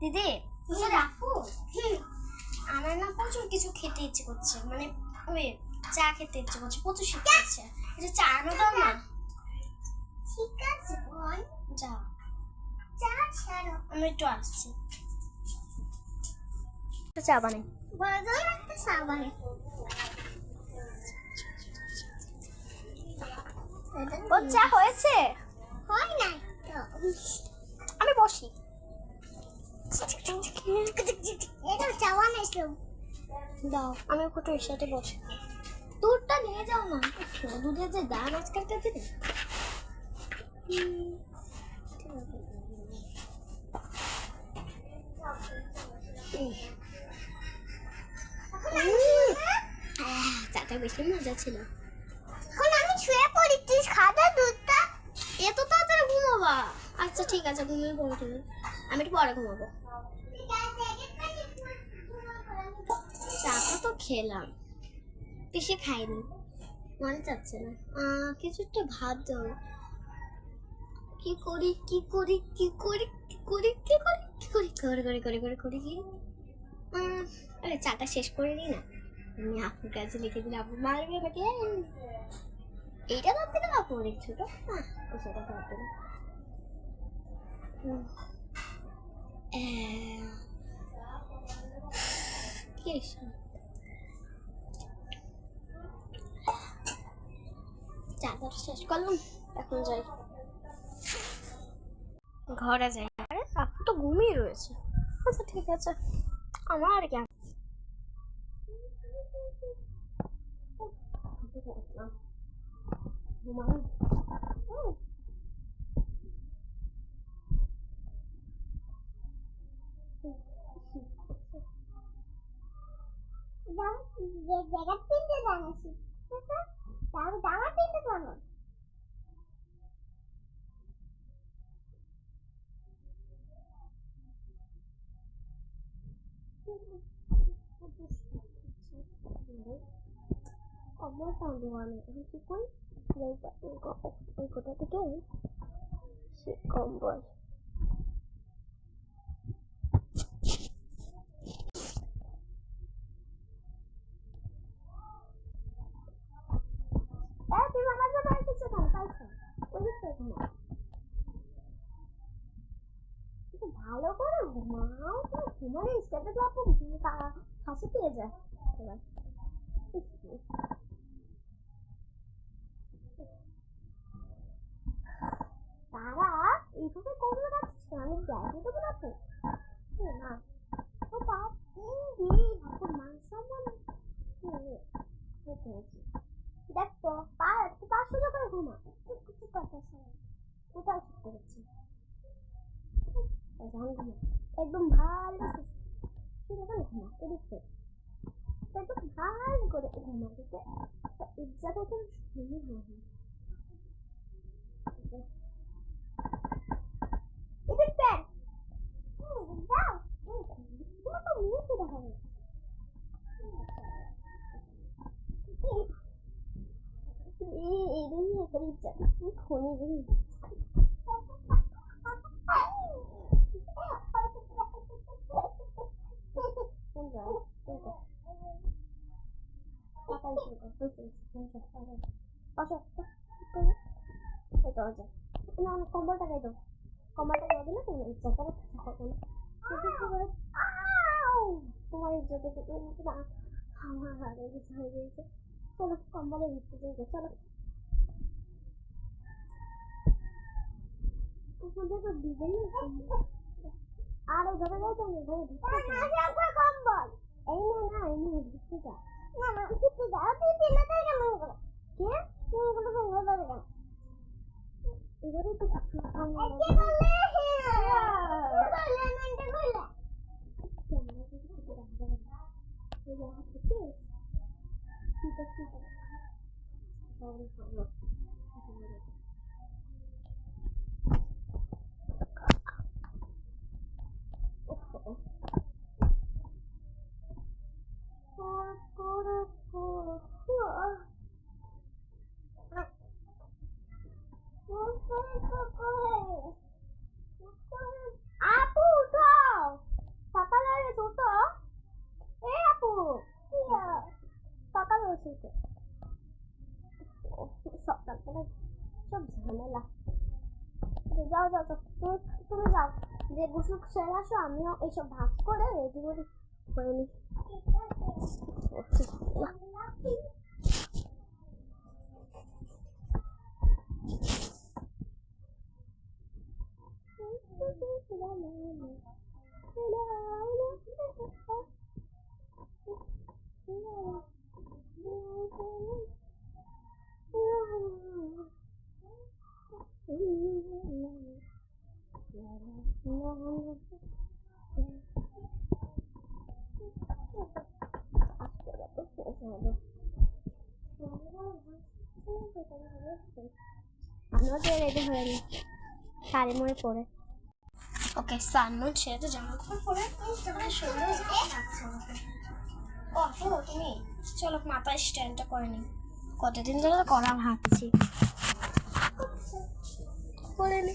দিদি আমার না প্রচুর কিছু খেতে ইচ্ছে করছে, মানে ওই চা খেতে ইচ্ছে করছে, প্রচুর শীত করছে। এটা চা আনো দাও না। ঠিক আছে বোন, যাও চা ছাড়ো, আমি একটু আসছি। চা বানাই, বাজার একটা চা বানাই। ও চা হয়েছে? হয় নাই তো, আমি বসি। এটা চা বানাইছো দাও, আমি একটু এর সাথে বসি। দুধটা নিয়ে যাও না, দুধের যে দাম আজকালকার দিনে। চাটা বেশি মজা ছিল। এখন আমি শুয়ে পড়ি, তুই খাবে দুধটা? এত তাড়াতাড়ি ঘুমাবা? আচ্ছা ঠিক আছে, ঘুমিয়ে পড়ো তুমি, আমি একটু পরে ঘুমাবো। চাটা তো খেলাম, বেশি খাইনি, মনে চাচ্ছে না। কিছু একটা ভাত দাও। কি করি কি করি কি করি কি করি কি করি কি করি করে করে করে করে করি কি? আরে চাটা শেষ করে নি না, আমি আপুর কাছে লিখে দিলে আপু মারবে আমাকে। এইটা ভাবতে না আপু অনেক ছোট, সেটা ভাবতে না। কি চাটা শেষ করলাম, এখন যাই ঘরে যাই। আরে আপু তো ঘুমিয়ে রয়েছে। আচ্ছা ঠিক আছে, আমার আর কি জায়গা তিনটে জানাচ্ছি, তাহলে জামা তিনটে জানো। আমার সঙ্গে আমি এখন কি করি, ওই কোথা থেকে সে কম্বল ভালো করে ঘুমাও, ঘুমালে স্টেপে যাবো হাসি পেয়ে যায়। এবার তারা এইভাবে কমলে যাচ্ছে, আমি জায়গা দেবো না তো না। ও বাপ এখন মান সম্মান দেখতো, পাঁচ সোজা করে ঘুমা, কিছু কথা কোথায় ঠিক করেছি একদম ভালো ঘুমা, এদিকে একদম ভালো করে ঘুমা, দিতে ইজ্জত এখন শুনি হয়। কম্বলটা গাই দাও, কম্বলটা গাই দিলে তুমি ইচ্ছা করে তোমার ইজ্জত আমার হারে কিছু হয়ে গিয়েছে। চলো কম্বলের ভিতরে যাই, চলো। আর এই ঘরে যাইতে আমি ঘরে কম্বল এই না এমনি ঢুকতে যা, না না ঢুকতে যা, তুই দিলে তাই কেমন করে কে তুমি গুলো ভেঙে যাবে কেন? এবারে তো কি করলে আপু উঠাও। গোসল সেরে আসো, আমিও এইসব ভাগ করে রেডি করে নিই। আমিও তো রেডি হয়ে নি শাড়ি মরে পরে। ওকে সানমন সে তো জামা কাপড় পরে তোমার সুন্দর লাগছে। ও তুমি চলো মাথায় স্ট্যান্ডটা করে নি, কতদিন ধরে তো করা ভাবছি করে নি।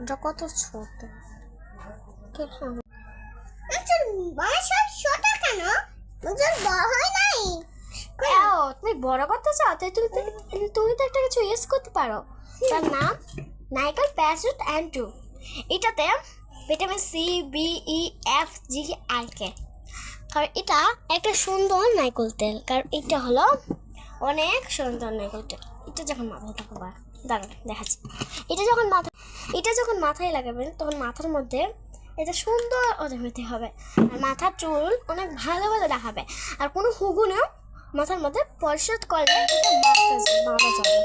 ওটা কত ছোট, তুমি বড় করতে চাও তাই তুমি তো একটা কিছু ইউজ করতে পারো, তার নাম নাইকাল প্যারাশুট অ্যান্ড 2। এটাতে vitamin C B E F G আর কে, কারণ এটা একটা সুন্দর নাইকল তেল, কারণ এটা হলো অনেক সুন্দর নাইকল তেল। এটা যখন মাথায় থাকবা দাঁড়ান দেখাচ্ছি, এটা যখন মাথায় লাগাবেন তখন মাথার মধ্যে এটা সুন্দর হতে হবে, আর মাথার চুল অনেক ভালো ভালো দেখাবে, আর কোনো হুগুনেও মাথার মধ্যে পরিশোধ করলে এটা মারা যাবে।